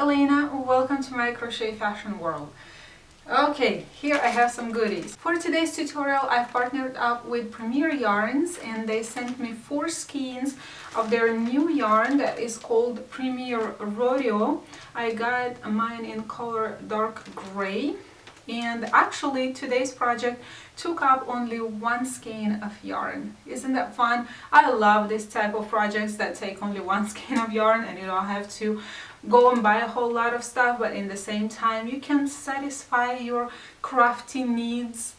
Elena. Welcome to my crochet fashion world. Okay, here I have some goodies. For today's tutorial, I've partnered up with Premier Yarns and they sent me 4 skeins of their new yarn that is called Premier Rodeo. I got mine in color dark gray. And actually today's project took up only 1 skein of yarn. Isn't that fun? I love this type of projects that take only 1 skein of yarn and you don't have to go and buy a whole lot of stuff, but in the same time you can satisfy your crafty needs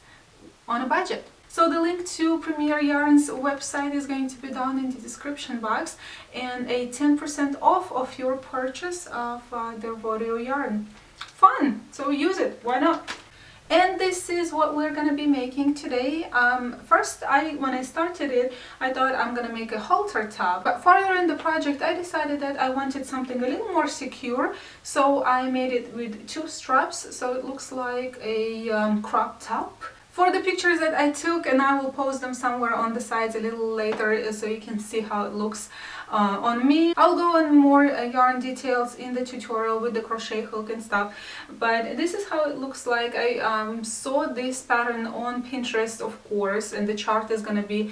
on a budget. So the link to Premier Yarns website is going to be down in the description box, and a 10% off of your purchase of the rodeo yarn. Fun! So use it, why not? And this is what we're going to be making today. First, when I started it, I thought I'm going to make a halter top. But further in the project, I decided that I wanted something a little more secure. So I made it with 2 straps, so it looks like a crop top. For the pictures that I took, and I will post them somewhere on the sides a little later so you can see how it looks on me. I'll go on more yarn details in the tutorial with the crochet hook and stuff, but this is how it looks like. I saw this pattern on Pinterest, of course, and the chart is going to be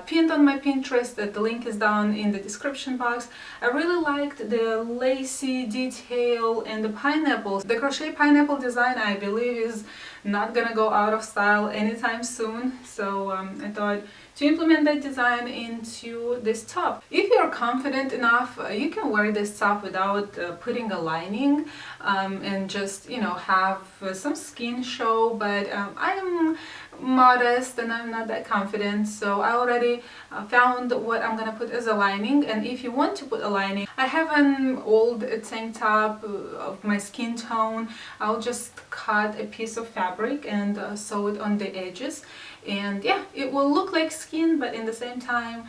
pinned on my Pinterest. The link is down in the description box. I really liked the lacy detail and the pineapples. The crochet pineapple design, I believe, is not gonna go out of style anytime soon, so I thought to implement that design into this top. If you're confident enough, you can wear this top without putting a lining and just, you know, have some skin show, but I'm modest and I'm not that confident, so I already found what I'm gonna put as a lining. And if you want to put a lining, I have an old tank top of my skin tone. I'll just cut a piece of fabric and sew it on the edges, and yeah, it will look like skin, but in the same time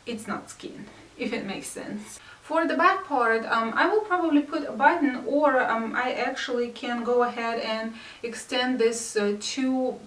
it's not skin, if it makes sense. For the back part, I will probably put a button, or I actually can go ahead and extend this 2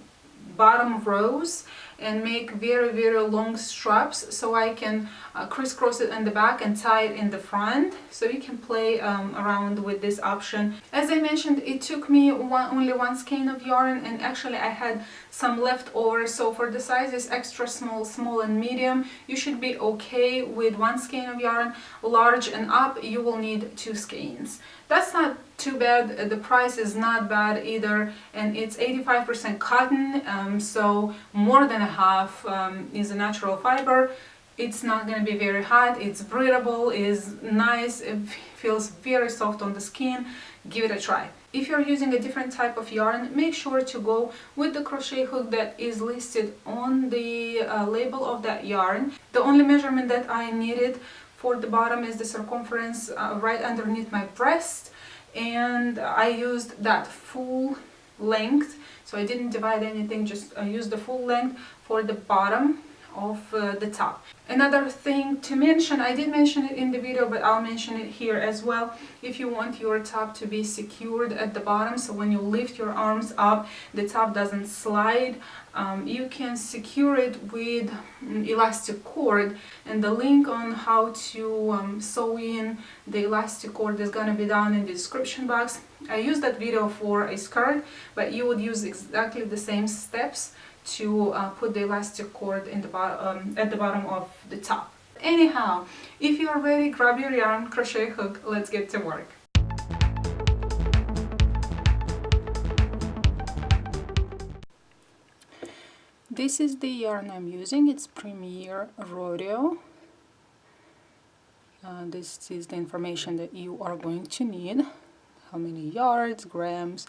bottom rows and make very long straps, so I can crisscross it in the back and tie it in the front, so you can play around with this option. As I mentioned, it took me only 1 skein of yarn, and actually I had some left over, so for the sizes extra small, small and medium, you should be okay with 1 skein of yarn. Large and up, you will need 2 skeins. That's not too bad. The price is not bad either, and it's 85% cotton, so more than a half is a natural fiber. It's not going to be very hot, it's breathable, is nice, it feels very soft on the skin. Give it a try. If you're using a different type of yarn, make sure to go with the crochet hook that is listed on the label of that yarn. The only measurement that I needed for the bottom is the circumference right underneath my breast, and I used that full length, so I didn't divide anything, just used the full length for the bottom of the top. Another thing to mention, I did mention it in the video, but I'll mention it here as well. If you want your top to be secured at the bottom, so when you lift your arms up, the top doesn't slide, you can secure it with elastic cord, and the link on how to sew in the elastic cord is gonna be down in the description box. I used that video for a skirt, but you would use exactly the same steps to put the elastic cord in the at the bottom of the top. Anyhow, if you're ready, grab your yarn, crochet hook, let's get to work. This is the yarn I'm using. It's Premier Rodeo. This is the information that you are going to need. How many yards, grams.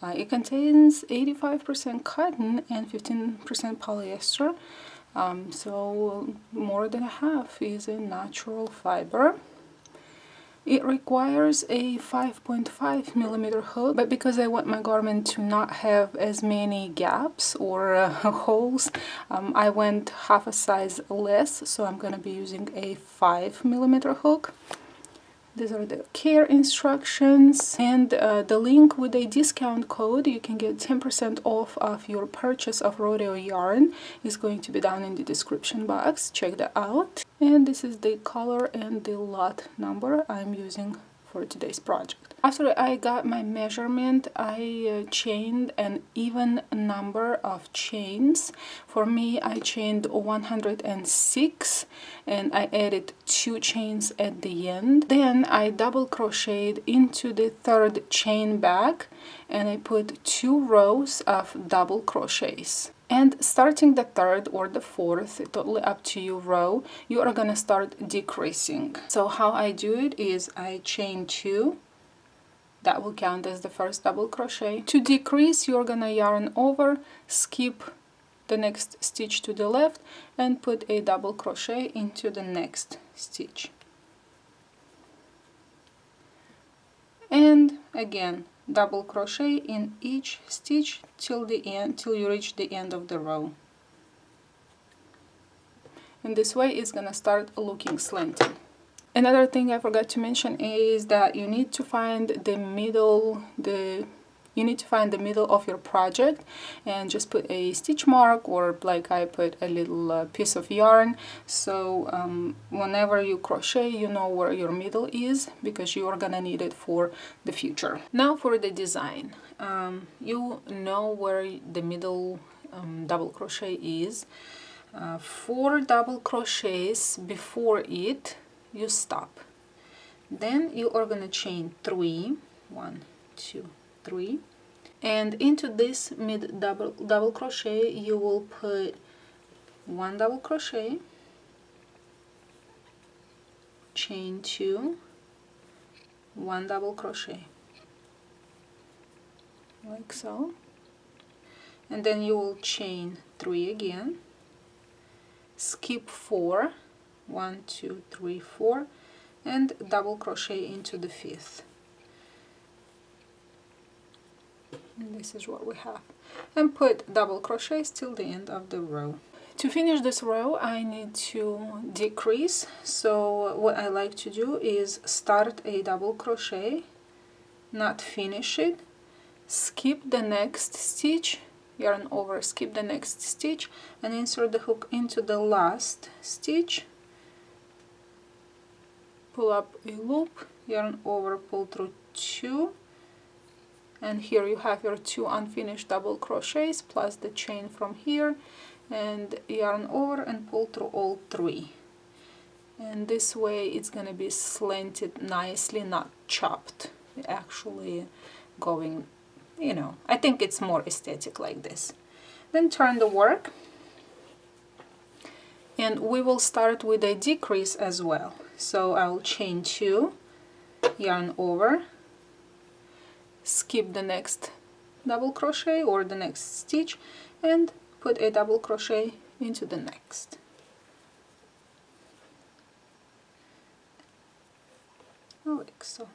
It contains 85% cotton and 15% polyester, so more than a half is a natural fiber. It requires a 5.5 millimeter hook, but because I want my garment to not have as many gaps or holes, I went half a size less, so I'm going to be using a 5 millimeter hook. These are the care instructions, and the link with a discount code, you can get 10% off of your purchase of rodeo yarn, is going to be down in the description box. Check that out. And this is the color and the lot number I'm using for today's project. After I got my measurement, I chained an even number of chains. For me, I chained 106 and I added 2 chains at the end. Then I double crocheted into the third chain back and I put 2 rows of double crochets. And starting the third or the fourth, totally up to you, row, you are gonna start decreasing. So how I do it is I chain 2, that will count as the first double crochet. To decrease, you're gonna yarn over, skip the next stitch to the left and put a double crochet into the next stitch. And again, double crochet in each stitch till the end, till you reach the end of the row. And this way it's gonna start looking slanted. Another thing I forgot to mention is that you need to find the middle, of your project and just put a stitch mark, or like I put a little piece of yarn, so whenever you crochet you know where your middle is, because you are gonna need it for the future. Now for the design, you know where the middle double crochet is. 4 double crochets before it you stop, then you are gonna chain 3, 1, 2, 3, and into this mid double crochet you will put 1 double crochet, chain 2, 1 double crochet, like so, and then you will chain 3 again, skip 4, 1, 2, 3, 4, and double crochet into the 5th. And this is what we have. And put double crochets till the end of the row. To finish this row I need to decrease, so what I like to do is start a double crochet, not finish it, skip the next stitch, yarn over, skip the next stitch, and insert the hook into the last stitch, pull up a loop, yarn over, pull through 2, and here you have your 2 unfinished double crochets plus the chain from here, and yarn over and pull through all 3. And this way it's gonna be slanted nicely, not chopped, actually going, you know, I think it's more aesthetic like this. Then turn the work, and we will start with a decrease as well. So I'll chain 2, yarn over, skip the next double crochet or the next stitch, and put a double crochet into the next. Like so.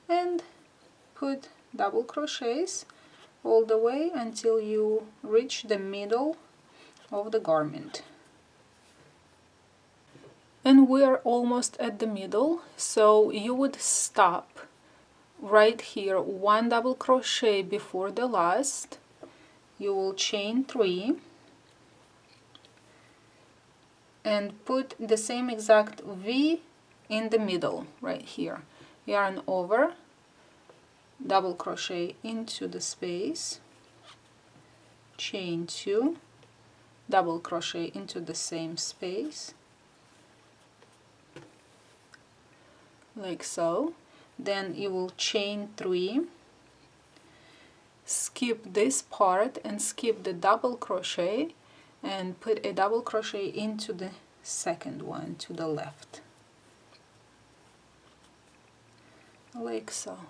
And put double crochets all the way until you reach the middle of the garment. And we are almost at the middle, so you would stop right here, 1 double crochet before the last, you will chain 3 and put the same exact V in the middle right here, yarn over, double crochet into the space, chain 2, double crochet into the same space, like so. Then you will chain 3, skip this part and skip the double crochet and put a double crochet into the second one to the left, like so,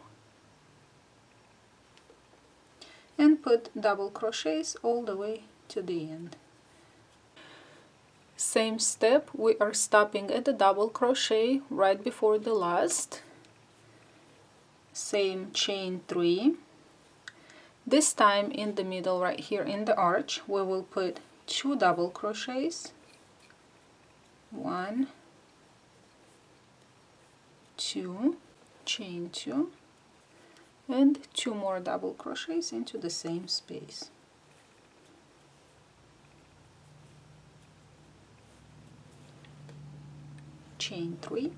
and put double crochets all the way to the end. Same step, we are stopping at the double crochet right before the last, same, chain 3. This time in the middle right here in the arch we will put 2 double crochets, 1, 2, chain 2, and 2 more double crochets into the same space. chain 3,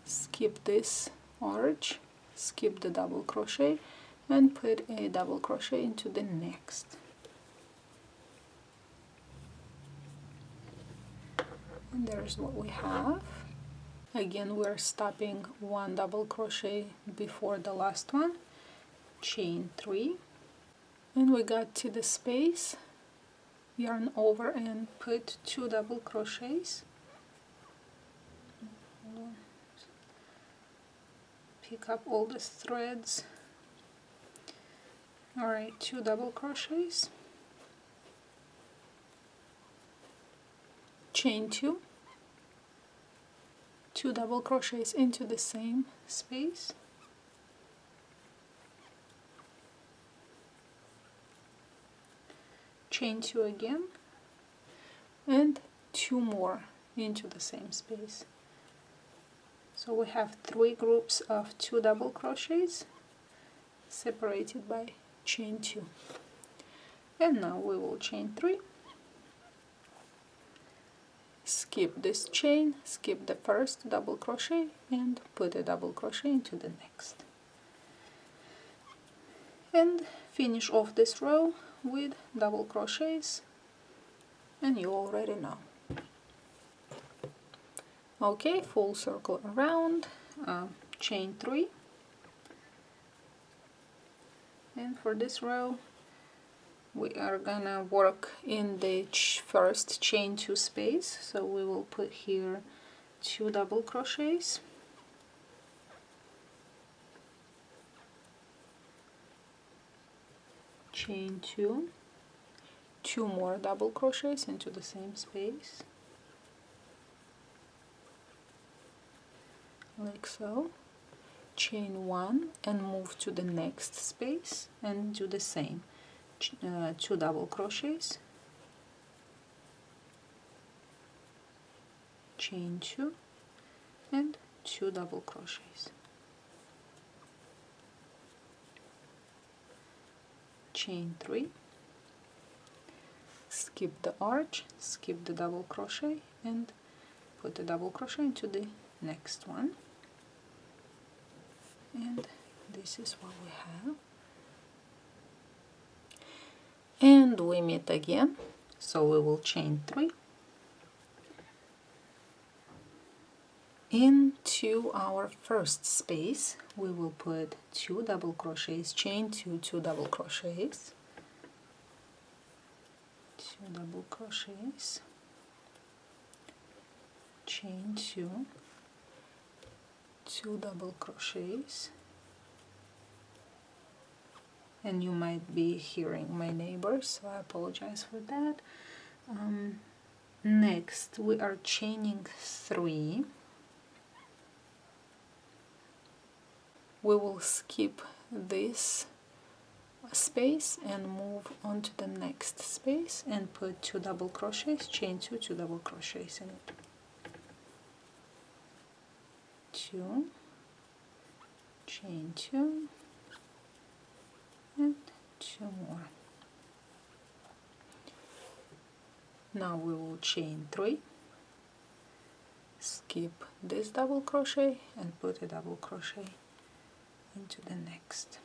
skip this arch, skip the double crochet, and put a double crochet into the next. And there's what we have. Again, we're stopping one double crochet before the last one, chain 3, and we got to the space, yarn over and put 2 double crochets. Pick up all the threads. Alright, 2 double crochets, chain 2, 2 double crochets into the same space, chain 2 again, and 2 more into the same space. So we have 3 groups of 2 double crochets separated by chain 2. And now we will chain 3, skip this chain, skip the first double crochet, and put a double crochet into the next. And finish off this row with double crochets, and you already know. Okay, full circle around, chain 3, and for this row we are gonna work in the first chain 2 space, so we will put here 2 double crochets, chain 2, 2 more double crochets into the same space, like so, chain 1 and move to the next space and do the same, 2 double crochets, chain 2 and 2 double crochets, chain 3, skip the arch, skip the double crochet, and put a double crochet into the next one. And this is what we have, and we meet again, so we will chain 3 into our first space. We will put 2 double crochets, chain 2, 2 double crochets, 2 double crochets, chain 2, 2 double crochets, and you might be hearing my neighbors, so I apologize for that. Next we are chaining 3. We will skip this space and move on to the next space and put 2 double crochets, chain 2, 2 double crochets in it, 2, chain 2, and 2 more. Now we will chain 3, skip this double crochet and put a double crochet into the next.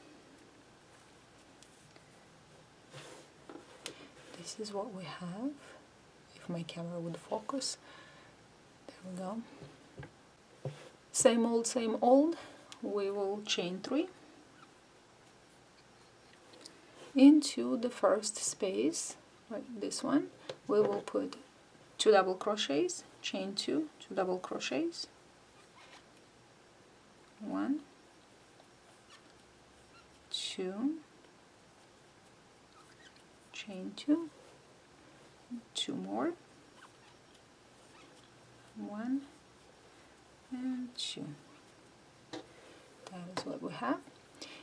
This is what we have. If my camera would focus, there we go. Same old, same old. We will chain 3 into the first space, like this one. We will put 2 double crochets, chain 2, 2 double crochets, 1, 2, chain 2, 2 more, 1 and 2. That is what we have.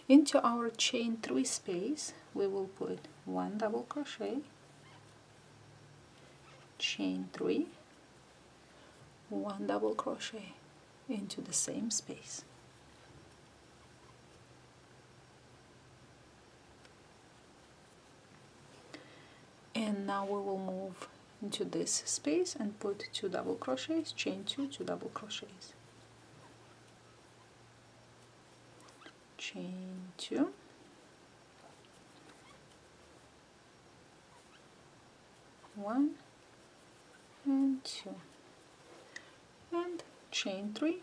Into our chain 3 space we will put 1 double crochet, chain 3, 1 double crochet into the same space. And now we will move into this space and put 2 double crochets, chain 2, 2 double crochets, chain 2, one and 2, and chain 3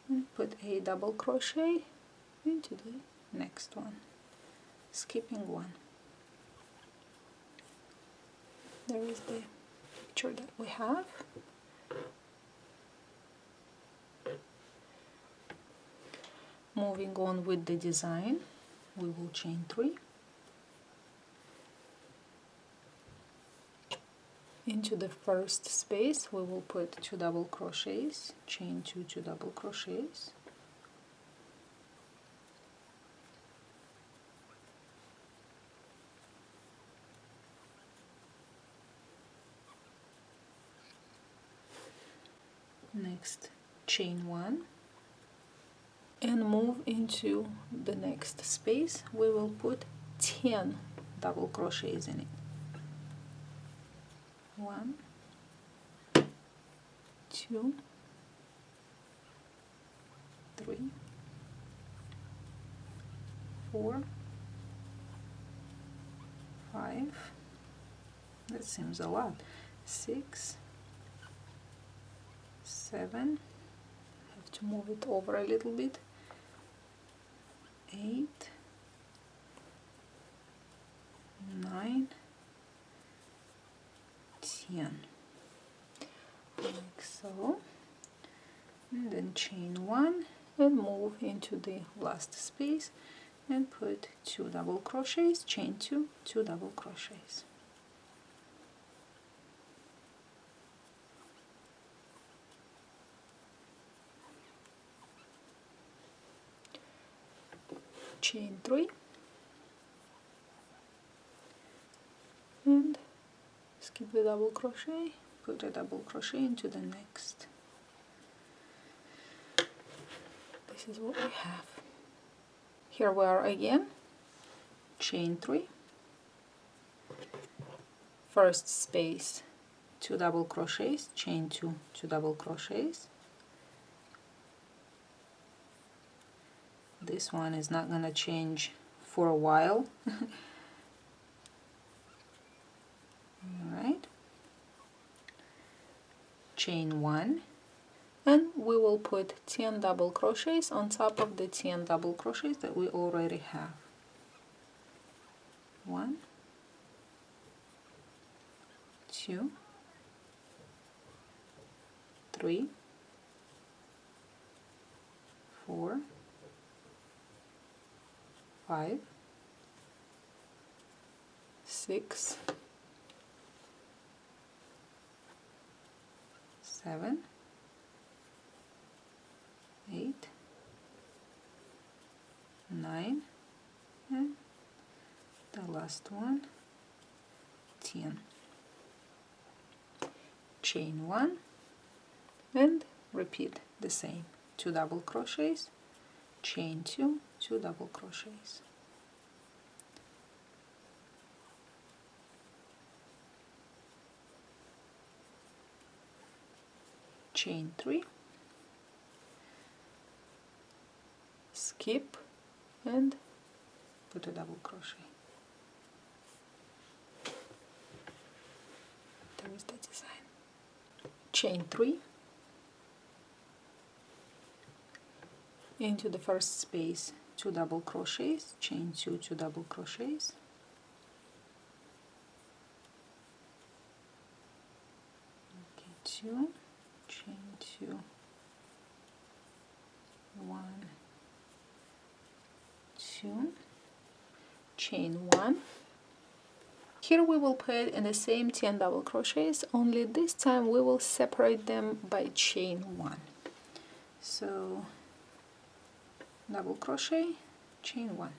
and put a double crochet into the next one, skipping one. There is the picture that we have. Moving on with the design, we will chain 3 into the first space. We will put 2 double crochets, chain 2, 2 double crochets, next chain 1, and move into the next space. We will put 10 double crochets in it. 1, 2, 3, 4, 5, that seems a lot, 6, 7, have to move it over a little bit, 8, 9, 10, like so, and then chain 1 and move into the last space and put 2 double crochets, chain 2, 2 double crochets. Chain 3 and skip the double crochet, put a double crochet into the next. This is what we have. Here we are again, chain 3, first space 2 double crochets, chain 2, 2 double crochets. This one is not going to change for a while. Alright, chain 1, and we will put 10 double crochets on top of the 10 double crochets that we already have. 1, 2, 3, 4, 5, 6, 7, 8, 9, and the last one, 10. Chain 1 and repeat the same. 2 double crochets, chain 2, 2 double crochets. Chain 3, skip and put a double crochet. There is the design. Chain 3 into the first space, 2 double crochets, chain 2, 2 double crochets, okay, 2, chain 2, 1, 2, chain 1. Here we will put in the same 10 double crochets, only this time we will separate them by chain 1. So double crochet, chain 1,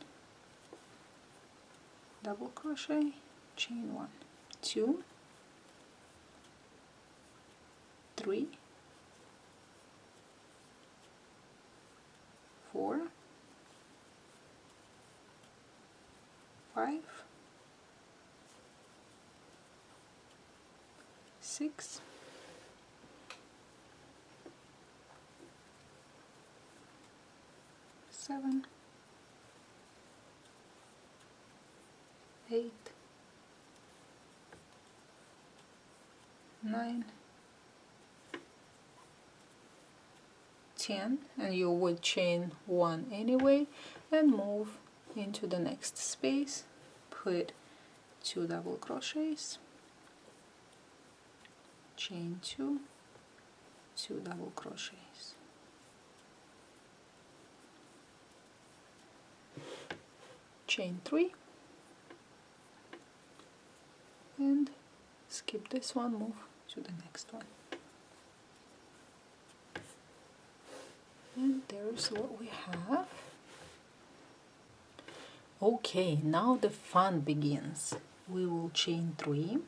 double crochet, chain 1, 2, 3, 4, 5, 6, 7, 8, 9, 10, and you would chain 1 anyway and move into the next space, put 2 double crochets, chain 2, 2 double crochets, chain 3, and skip this one, move to the next one. And there's what we have. Okay, now the fun begins. We will chain 3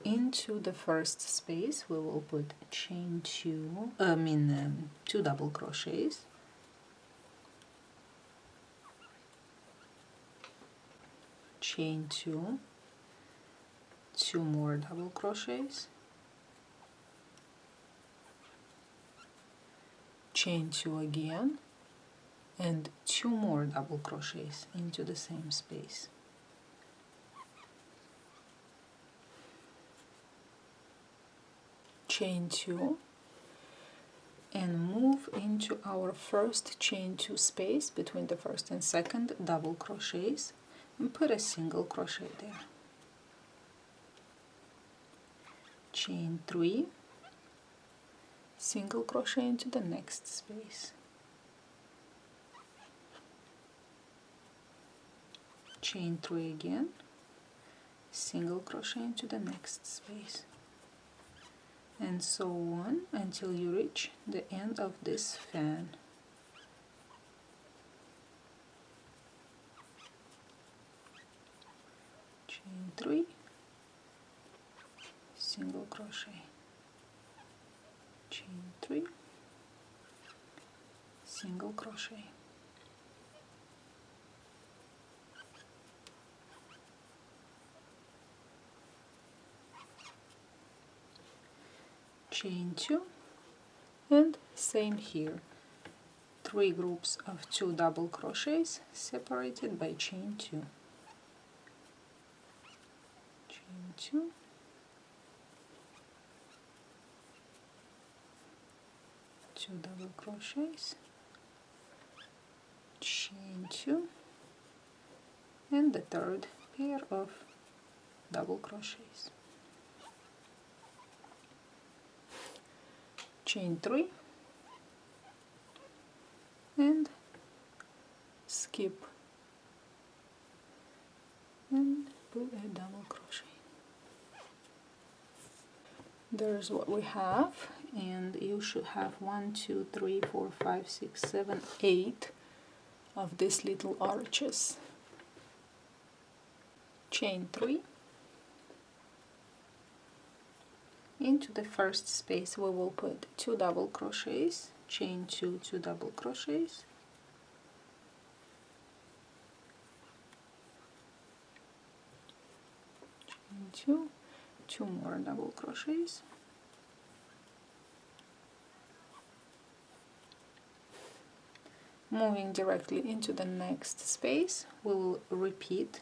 into the first space. We will put chain 2 double crochets, chain 2, 2 more double crochets, chain 2 again, and 2 more double crochets into the same space. Chain 2 and move into our first chain 2 space between the first and second double crochets and put a single crochet there. Chain 3, single crochet into the next space. Chain 3 again, single crochet into the next space, and so on until you reach the end of this fan. Chain 3, single crochet, chain 3, single crochet, chain 2, and same here, 3 groups of 2 double crochets separated by chain 2, chain 2, two double crochets, chain 2, and the third pair of double crochets, chain 3, and skip and put a double crochet. There's what we have, and you should have 1, 2, 3, 4, 5, 6, 7, 8 of these little arches. Chain 3, into the first space we will put 2 double crochets, chain 2, 2 double crochets, chain 2, 2 more double crochets, moving directly into the next space we will repeat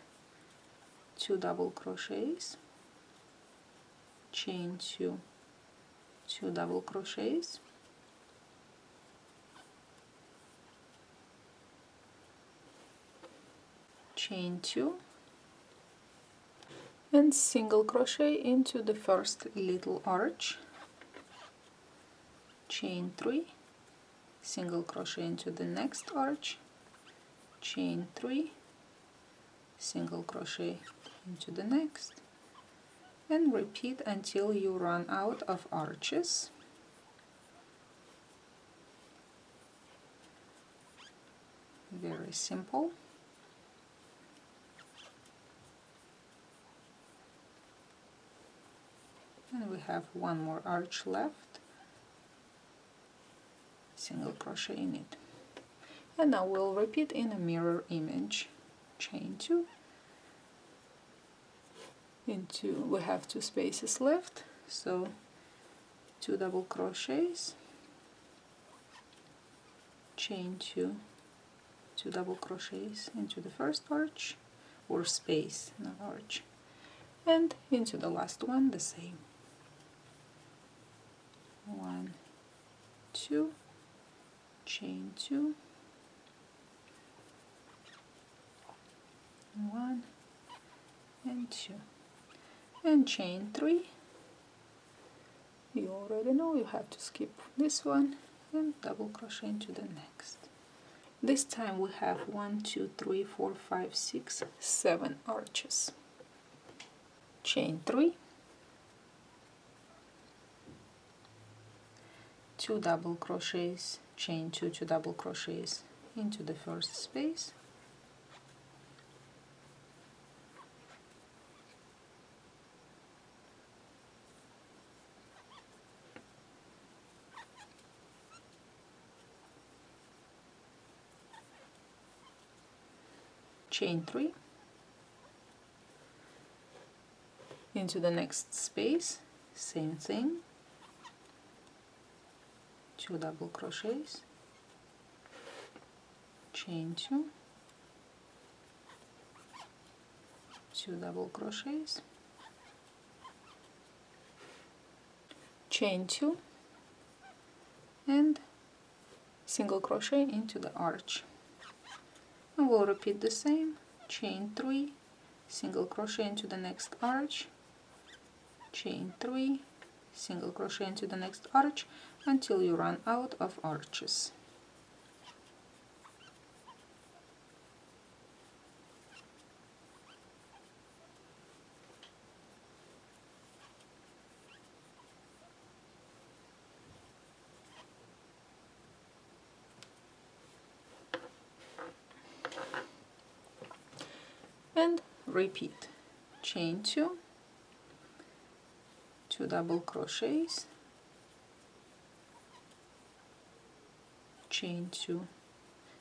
2 double crochets, chain 2, 2 double crochets, chain 2, and single crochet into the first little arch, chain 3, single crochet into the next arch, chain 3, single crochet into the next, and repeat until you run out of arches. Very simple. And we have one more arch left, single crochet in it. And now we'll repeat in a mirror image, chain 2, into, we have 2 spaces left, so 2 double crochets, chain 2, 2 double crochets into the first arch, or space, not arch, and into the last one the same. 1, 2, chain 2, 1 and 2, and chain 3. You already know you have to skip this one and double crochet into the next. This time we have 1, 2, 3, 4, 5, 6, 7 arches. Chain 3, 2 double crochets, chain 2, 2 double crochets into the first space, chain 3 into the next space, same thing, 2 double crochets, chain 2, 2 double crochets, chain 2, and single crochet into the arch. And we'll repeat the same, chain 3, single crochet into the next arch, chain 3, single crochet into the next arch until you run out of arches. And repeat, chain 2, 2 double crochets, chain 2,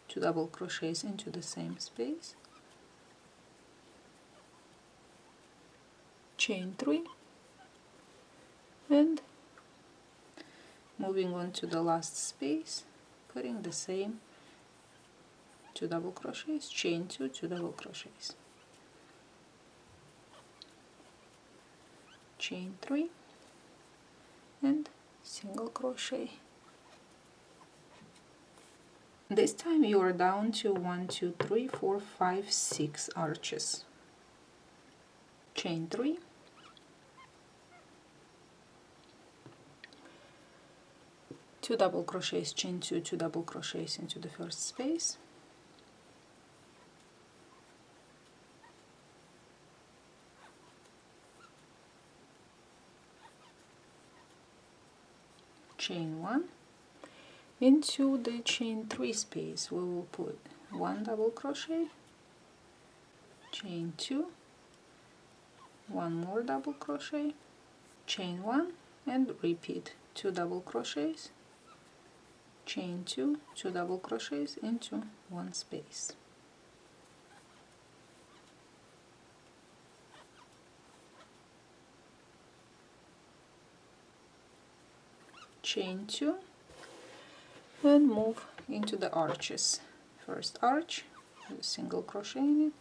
2 double crochets into the same space, chain 3, and moving on to the last space, putting the same 2 double crochets, chain 2, 2 double crochets, chain 3, and single crochet. This time you are down to 1, 2, 3, 4, 5, 6 arches. Chain 3, two double crochets, chain 2, 2 double crochets into the first space, chain 1. Into the chain 3 space we will put 1 double crochet, chain 2, 1 more double crochet, chain 1, and repeat 2 double crochets, chain 2, 2 double crochets into one space. Chain 2, and move into the arches. First arch, with a single crochet in it,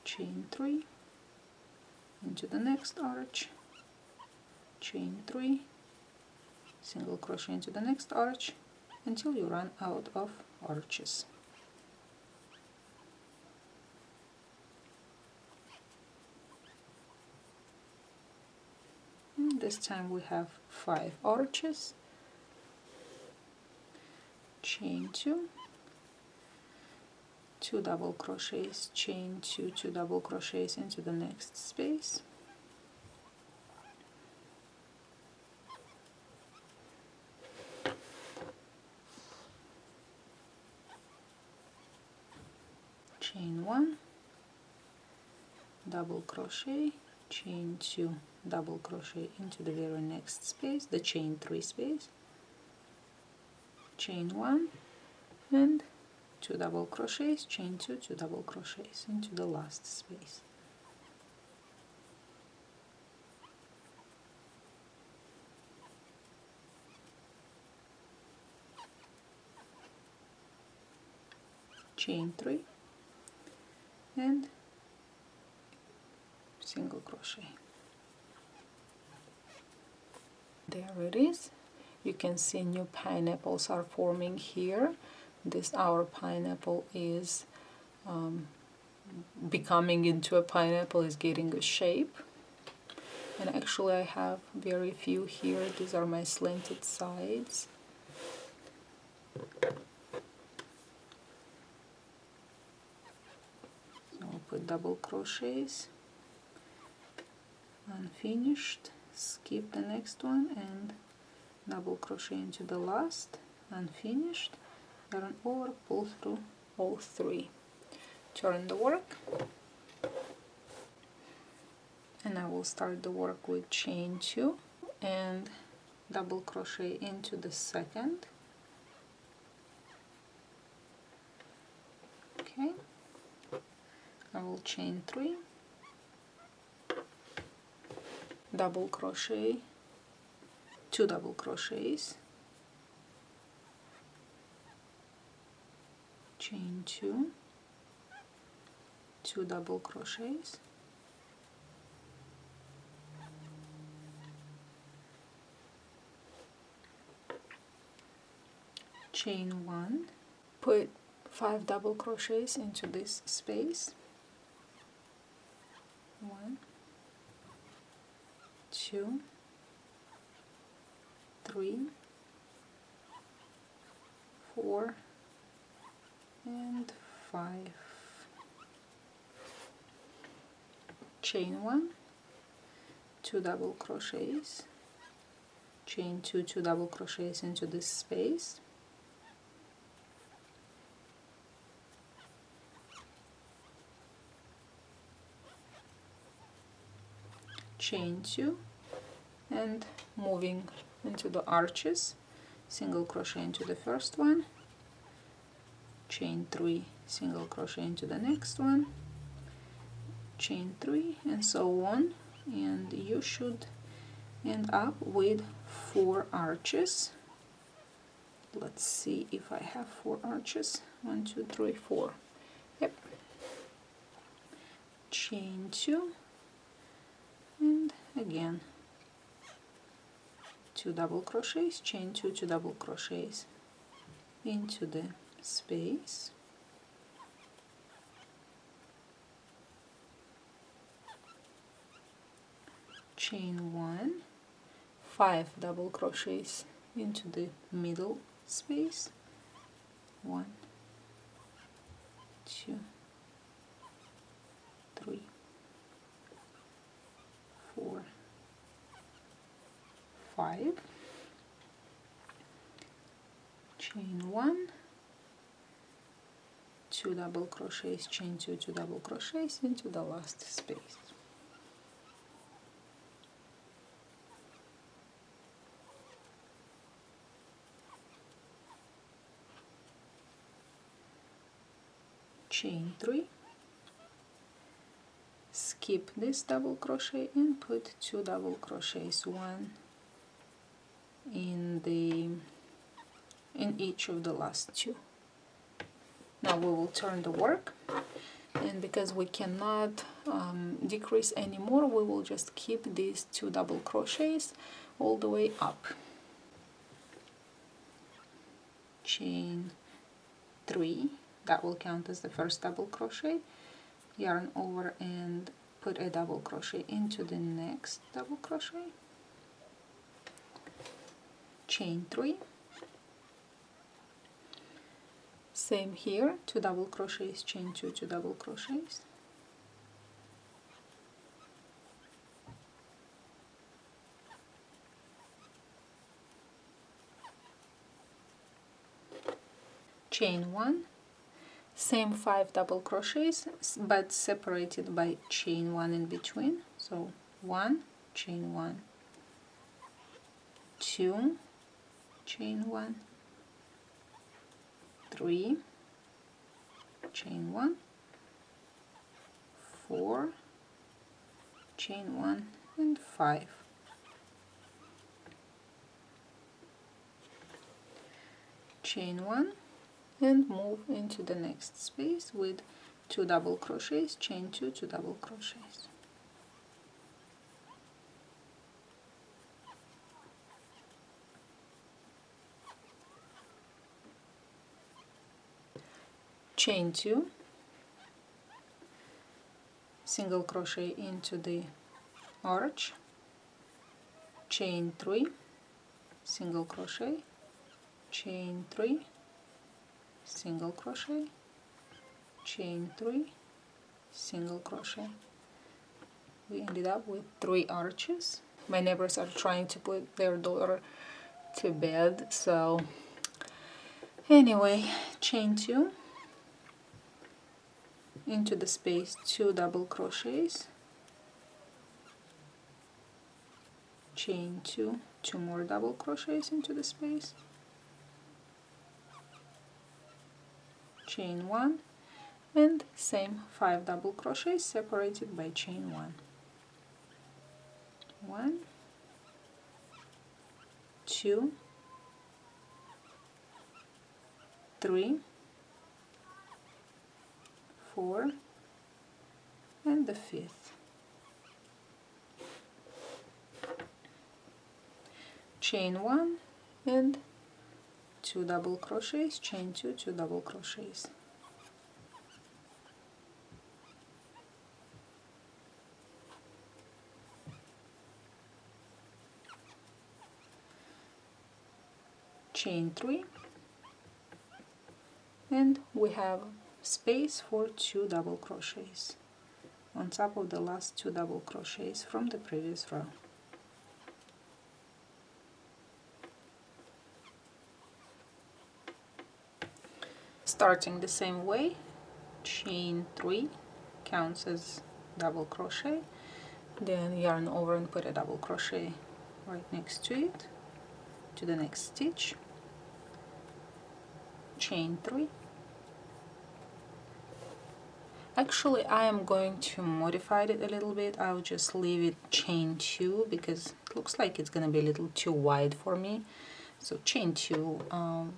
chain 3, into the next arch, chain 3, single crochet into the next arch until you run out of arches. And this time we have 5 arches, chain 2, 2 double crochets, chain 2, 2 double crochets into the next space, chain 1, double crochet, chain 2, double crochet into the very next space, the chain 3 space, chain 1, and 2 double crochets, chain 2, 2 double crochets into the last space. chain 3 and single crochet. There it is. You can see new pineapples are forming here. This our pineapple is becoming into a pineapple, is getting a shape. And actually I have very few here. These are my slanted sides. So I'll put double crochets, unfinished, skip the next one and double crochet into the last, unfinished, yarn over, pull through all 3. Turn the work, and I will start the work with chain 2 and double crochet into the second. Okay, I will chain 3, double crochet, 2 double crochets, chain 2, 2 double crochets, chain 1, put 5 double crochets into this space, 1, 2, 3, 4 and 5. Chain 1, 2 double crochets, chain 2, 2 double crochets into this space, chain 2 and moving into the arches, single crochet into the first one, chain 3, single crochet into the next one, chain 3 and so on, and you should end up with 4 arches. Let's see if I have 4 arches. 1, 2, 3, 4. Yep. Chain 2 and again 2 double crochets, chain 2, 2 double crochets into the space, chain 1, 5 double crochets into the middle space, 1, 2, 3, 4, 5, chain 1, 2 double crochets, chain 2, 2 double crochets into the last space. Chain 3, skip this double crochet and put 2 double crochets, one in each of the last 2. Now we will turn the work, and because we cannot decrease anymore, we will just keep these 2 double crochets all the way up. Chain 3, that will count as the first double crochet, yarn over and put a double crochet into the next double crochet, chain 3, same here, 2 double crochets, chain 2, 2 double crochets, chain 1, same 5 double crochets but separated by chain 1 in between, so 1, chain 1, 2, chain 1, 3, chain 1, 4, chain 1 and 5. Chain 1, and move into the next space with 2 double crochets, chain 2, 2 double crochets. Chain 2, single crochet into the arch, chain 3, single crochet, chain 3, single crochet, chain 3, single crochet. We ended up with 3 arches. My neighbors are trying to put their daughter to bed, so anyway, chain 2 into the space, 2 double crochets, chain 2, 2 more double crochets into the space, chain 1, and same 5 double crochets separated by chain 1. 1, 2, 3, 4, and the 5th. Chain 1 and 2 double crochets, chain 2, 2 double crochets. Chain 3, and we have space for 2 double crochets on top of the last 2 double crochets from the previous row. Starting the same way, chain 3 counts as double crochet, then yarn over and put a double crochet right next to it to the next stitch, chain 3. Actually, I am going to modify it a little bit. I'll just leave it chain 2 because it looks like it's gonna be a little too wide for me. So chain 2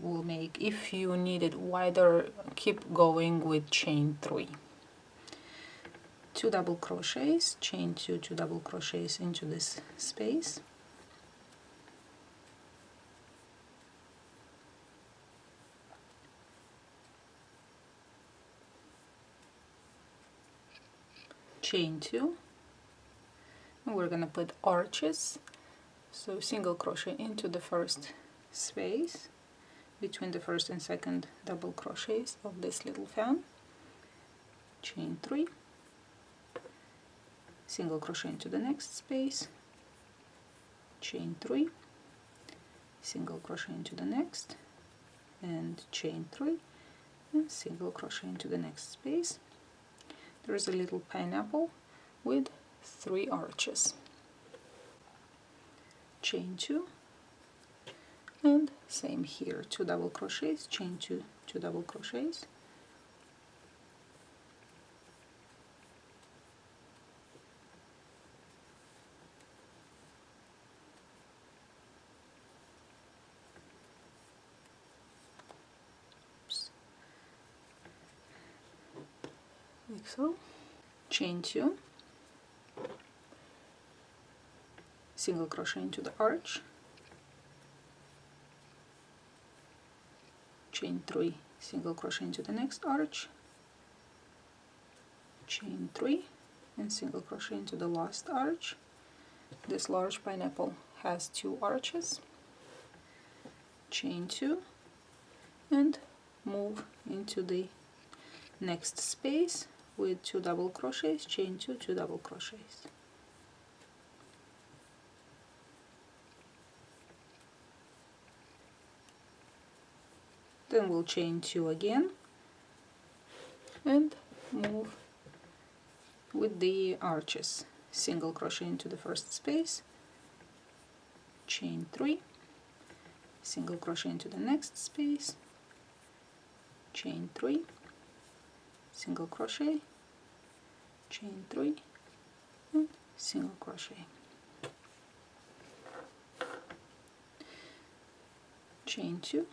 will make, if you need it wider, keep going with chain 3. 2 double crochets, chain 2, 2 double crochets into this space. Chain 2, and we're gonna put arches, so single crochet into the first space between the first and second double crochets of this little fan, chain 3, single crochet into the next space, chain 3, single crochet into the next, and chain 3, and single crochet into the next space. There is a little pineapple with 3 arches, chain 2, and same here, 2 double crochets, chain 2, 2 double crochets, like so, chain 2, single crochet into the arch, chain 3, single crochet into the next arch, chain 3, and single crochet into the last arch. This large pineapple has 2 arches, chain 2, and move into the next space with 2 double crochets, chain 2, 2 double crochets. Then we'll chain 2 again and move with the arches, single crochet into the first space, chain 3, single crochet into the next space, chain 3, single crochet, chain 3, and single crochet, chain 2,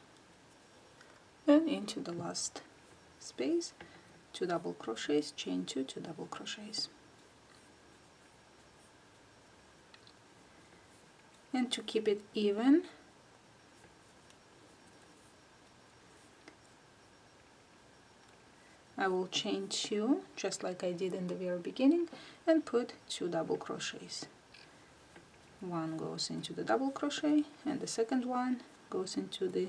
and into the last space, 2 double crochets, chain 2, 2 double crochets. And to keep it even, I will chain 2 just like I did in the very beginning and put 2 double crochets. One goes into the double crochet and the second one goes into the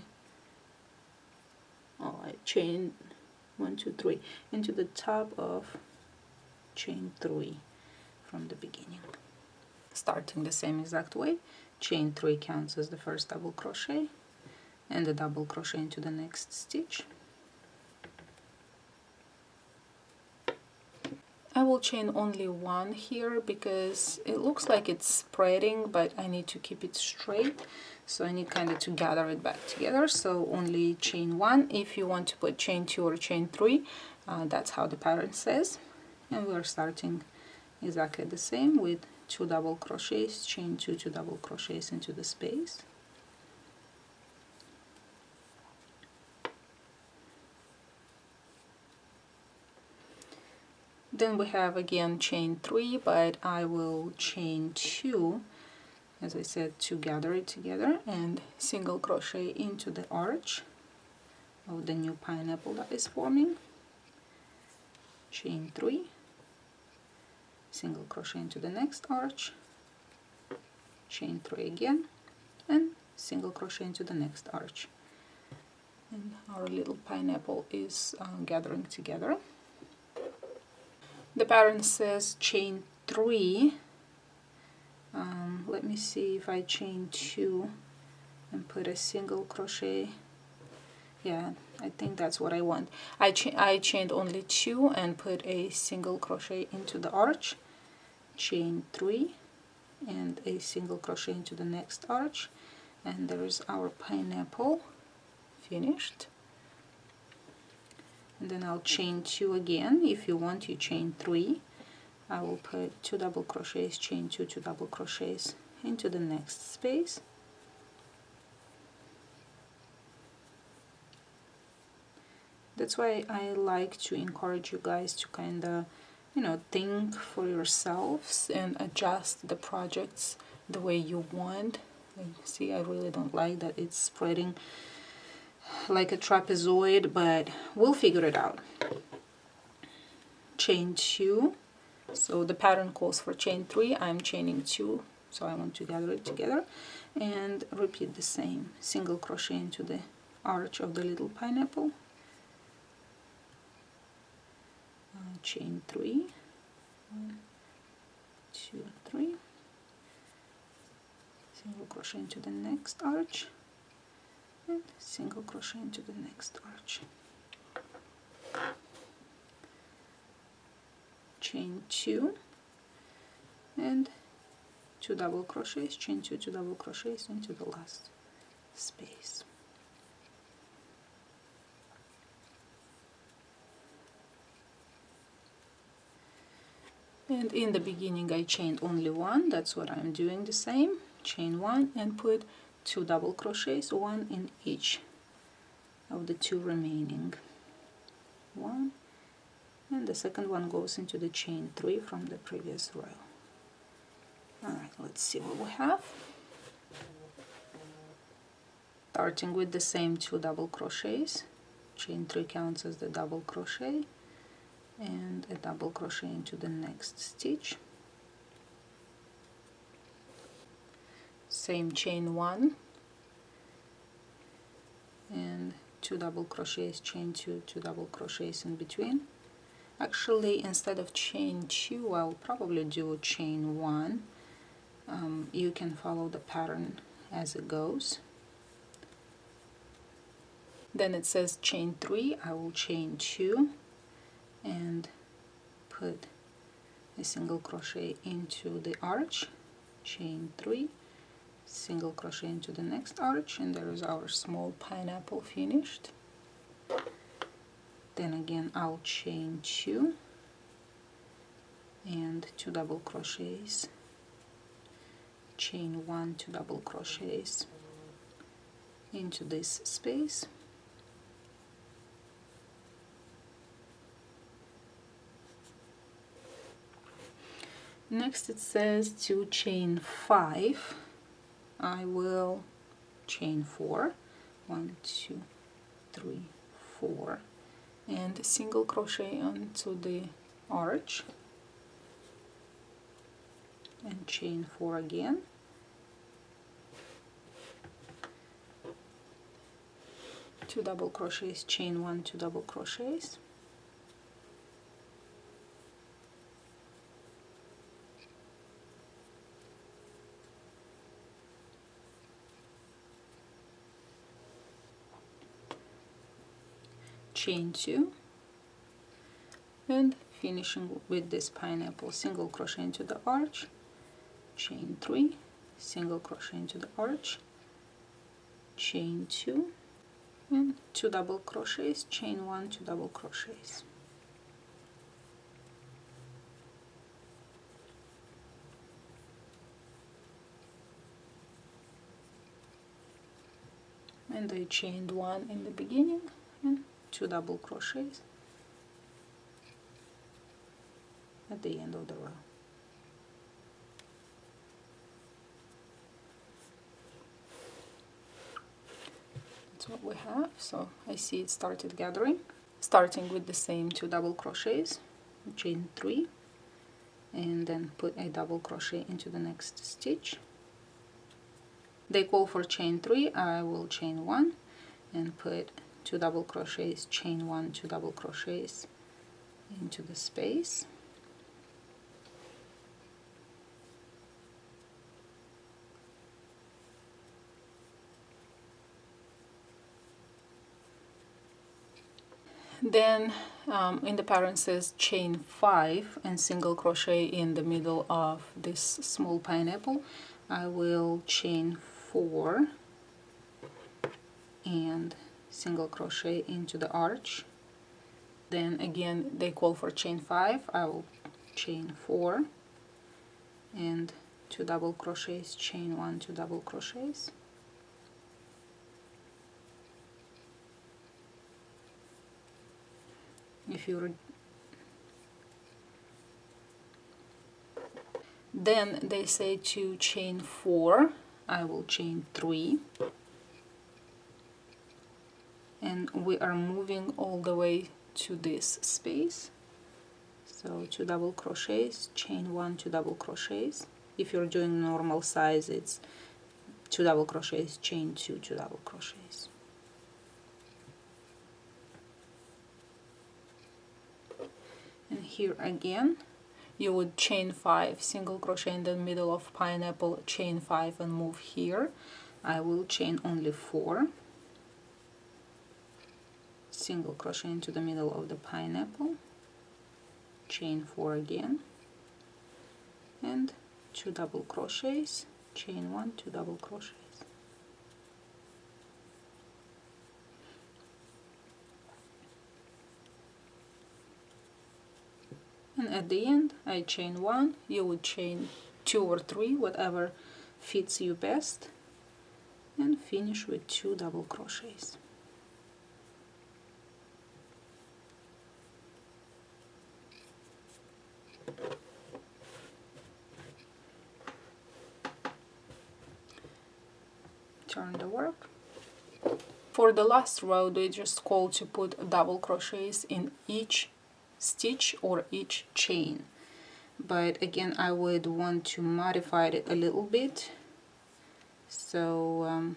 I chain 1, 2, 3 into the top of chain 3 from the beginning. Starting the same exact way, chain 3 counts as the first double crochet and the double crochet into the next stitch. I will chain only 1 here because it looks like it's spreading, but I need to keep it straight, so I need kind of to gather it back together. So only chain 1. If you want to put chain 2 or chain 3, that's how the pattern says. And we're starting exactly the same with 2 double crochets, chain 2, 2 double crochets into the space. Then we have again chain 3, but I will chain 2, as I said, to gather it together, and single crochet into the arch of the new pineapple that is forming. Chain 3, single crochet into the next arch, chain 3 again, and single crochet into the next arch. And our little pineapple is gathering together. The pattern says chain 3. Let me see if I chain 2 and put a single crochet. Yeah, I think that's what I want. I chained only 2 and put a single crochet into the arch, chain 3 and a single crochet into the next arch, and there's our pineapple finished. And then I'll chain 2 again. If you want, you chain 3. I will put 2 double crochets, chain 2, 2 double crochets into the next space. That's why I like to encourage you guys to kind of, think for yourselves and adjust the projects the way you want. See, I really don't like that it's spreading like a trapezoid, but we'll figure it out. Chain 2, so the pattern calls for chain 3. I'm chaining 2, so I want to gather it together, and repeat the same. Single crochet into the arch of the little pineapple, chain 3, 1, 2, 3, single crochet into the next arch, and single crochet into the next arch, chain 2 and 2 double crochets, chain 2, 2 double crochets into the last space. And in the beginning I chained only 1, that's what I'm doing the same. Chain 1 and put 2 double crochets, 1 in each of the 2 remaining. 1, and the second one goes into the chain 3 from the previous row. Alright, let's see what we have. Starting with the same 2 double crochets, chain 3 counts as the double crochet, and a double crochet into the next stitch. Same chain 1 and 2 double crochets, chain 2, 2 double crochets in between. Actually, instead of chain 2, I'll probably do chain 1. You can follow the pattern as it goes. Then it says chain 3. I will chain 2 and put a single crochet into the arch, chain 3, single crochet into the next arch, and there is our small pineapple finished. Then again I'll chain 2 and 2 double crochets, chain 1, 2 double crochets into this space, Next it says to chain 5. I will chain 4, 1, 2, 3, 4, and single crochet onto the arch and chain 4 again, two double crochets, chain 1, 2 double crochets, chain 2, and finishing with this pineapple, single crochet into the arch, chain 3, single crochet into the arch, chain 2, and 2 double crochets, chain 1, 2 double crochets. And I chained 1 in the beginning and 2 double crochets at the end of the row. That's what we have. So I see it started gathering, starting with the same 2 double crochets, chain 3, and then put a double crochet into the next stitch. They call for chain 3, I will chain 1 and put 2 double crochets, chain 1, 2 double crochets into the space. Then in the pattern says chain 5 and single crochet in the middle of this small pineapple. I will chain 4 and single crochet into the arch. Then again they call for chain 5, I will chain 4 and 2 double crochets, chain 1, 2 double crochets. If you then they say to chain 4, I will chain 3, and we are moving all the way to this space. So 2 double crochets, chain 1, 2 double crochets. If you're doing normal size, it's 2 double crochets, chain 2, 2 double crochets. And here again you would chain 5, single crochet in the middle of pineapple, chain 5 and move here. I will chain only 4, single crochet into the middle of the pineapple, chain 4 again, and 2 double crochets, chain 1, 2 double crochets. And at the end I chain 1, you would chain 2 or 3, whatever fits you best, and finish with 2 double crochets. Turn the work. For the last row they just call to put double crochets in each stitch or each chain, but again I would want to modify it a little bit, so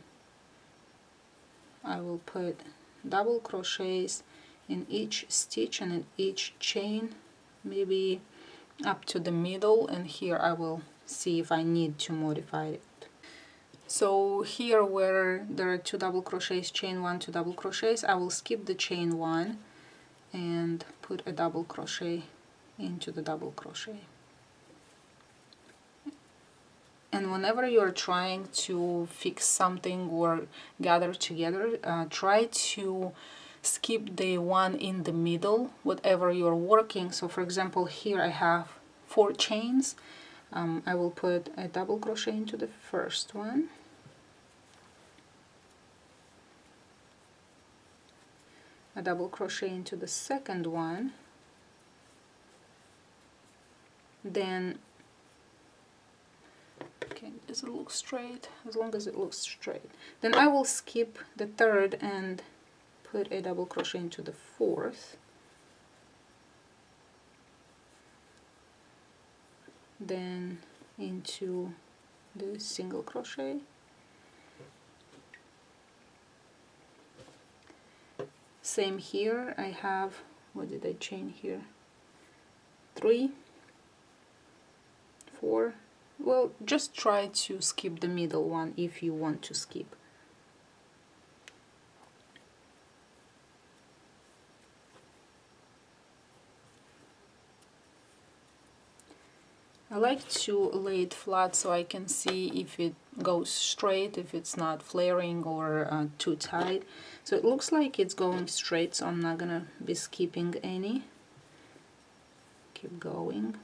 I will put double crochets in each stitch and in each chain, maybe up to the middle, and here I will see if I need to modify it. So here where there are 2 double crochets, chain 1, 2 double crochets, I will skip the chain 1 and put a double crochet into the double crochet. And whenever you're trying to fix something or gather together, try to skip the one in the middle, whatever you're working. So for example, here I have 4 chains. I will put a double crochet into the first one, a double crochet into the second one, then Does it look straight? As long as it looks straight. Then I will skip the third and put a double crochet into the fourth. Then into the single crochet. Same here. I have, what did I chain here? 3, 4. Well, just try to skip the middle one if you want to skip. I like to lay it flat so I can see if it goes straight, if it's not flaring or too tight. So it looks like it's going straight, so I'm not gonna be skipping any. Keep going.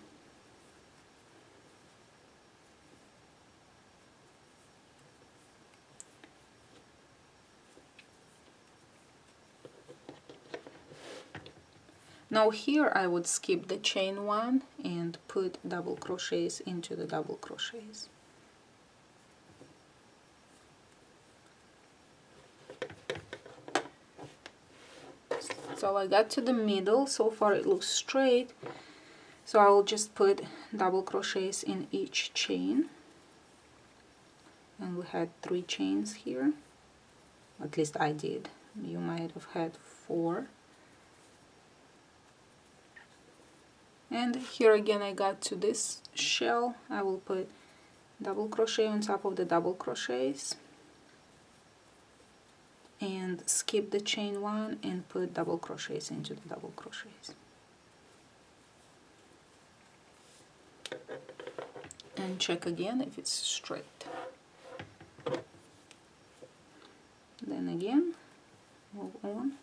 Now here I would skip the chain one and put double crochets into the double crochets. So I got to the middle. So far it looks straight, so I will just put double crochets in each chain, and we had 3 chains here, at least I did. You might have had 4. And here again I got to this shell. I will put double crochet on top of the double crochets and skip the chain one and put double crochets into the double crochets. And check again if it's straight. Then again, move on.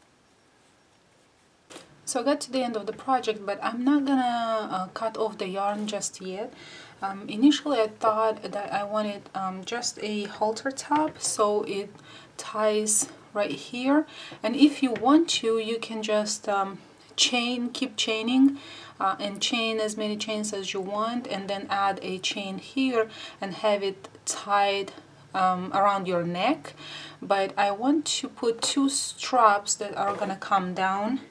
So I got to the end of the project, but I'm not gonna cut off the yarn just yet. Initially I thought that I wanted just a halter top, so it ties right here. And if you want to, you can just keep chaining and chain as many chains as you want, and then add a chain here and have it tied around your neck. But I want to put 2 straps that are gonna come down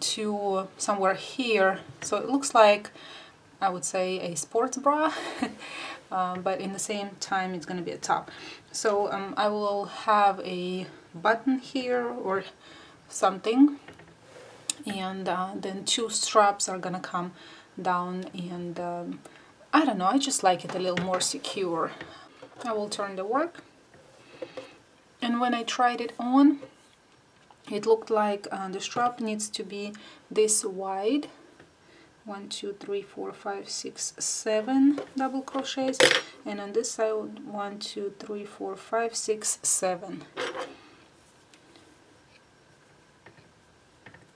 to somewhere here, so it looks like, I would say, a sports bra, but in the same time it's going to be a top. So I will have a button here or something, and then 2 straps are gonna come down, and I don't know, I just like it a little more secure. I will turn the work, and when I tried it on, it looked like the strap needs to be this wide. 1, 2, 3, 4, 5, 6, 7 double crochets, and on this side 1, 2, 3, 4, 5, 6, 7.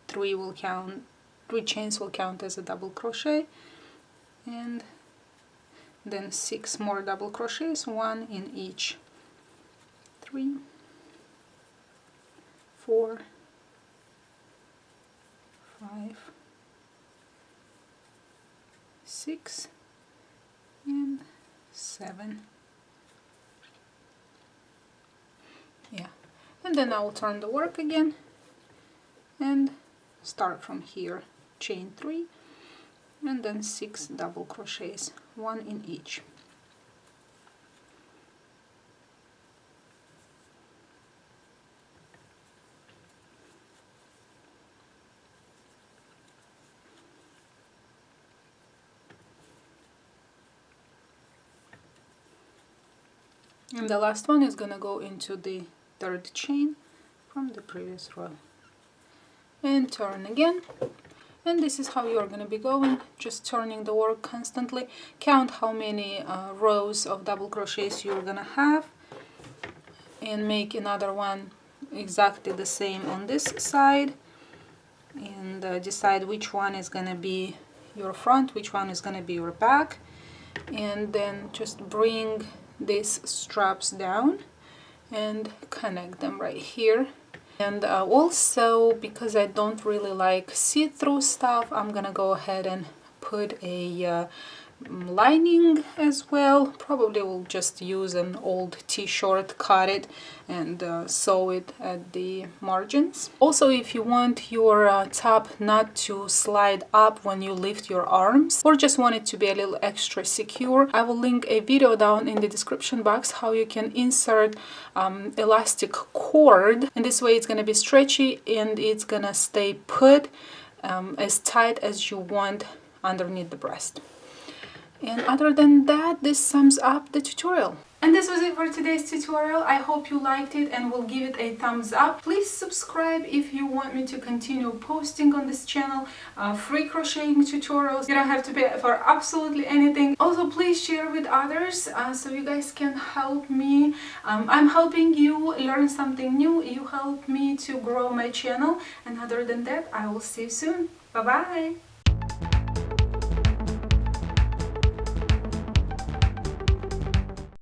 3 will count. 3 chains will count as a double crochet, and then 6 more double crochets, 1 in each. 3, 4, 5, 6, and 7. Yeah, and then I will turn the work again and start from here. Chain 3 and then 6 double crochets, 1 in each. And the last one is gonna go into the 3rd chain from the previous row. And turn again. And this is how you're gonna be going, just turning the work constantly. Count how many rows of double crochets you're gonna have, and make another one exactly the same on this side, and decide which one is gonna be your front, which one is gonna be your back, and then just bring these straps down and connect them right here. And also, because I don't really like see-through stuff, I'm gonna go ahead and put a lining as well. Probably will just use an old t-shirt, cut it and sew it at the margins. Also, if you want your top not to slide up when you lift your arms, or just want it to be a little extra secure, I will link a video down in the description box how you can insert elastic cord, and this way it's going to be stretchy and it's gonna stay put as tight as you want underneath the breast. And other than that, this sums up the tutorial. And this was it for today's tutorial. I hope you liked it and will give it a thumbs up. Please subscribe if you want me to continue posting on this channel free crocheting tutorials. You don't have to pay for absolutely anything. Also, please share with others so you guys can help me. I'm helping you learn something new. You help me to grow my channel. And other than that, I will see you soon. Bye bye.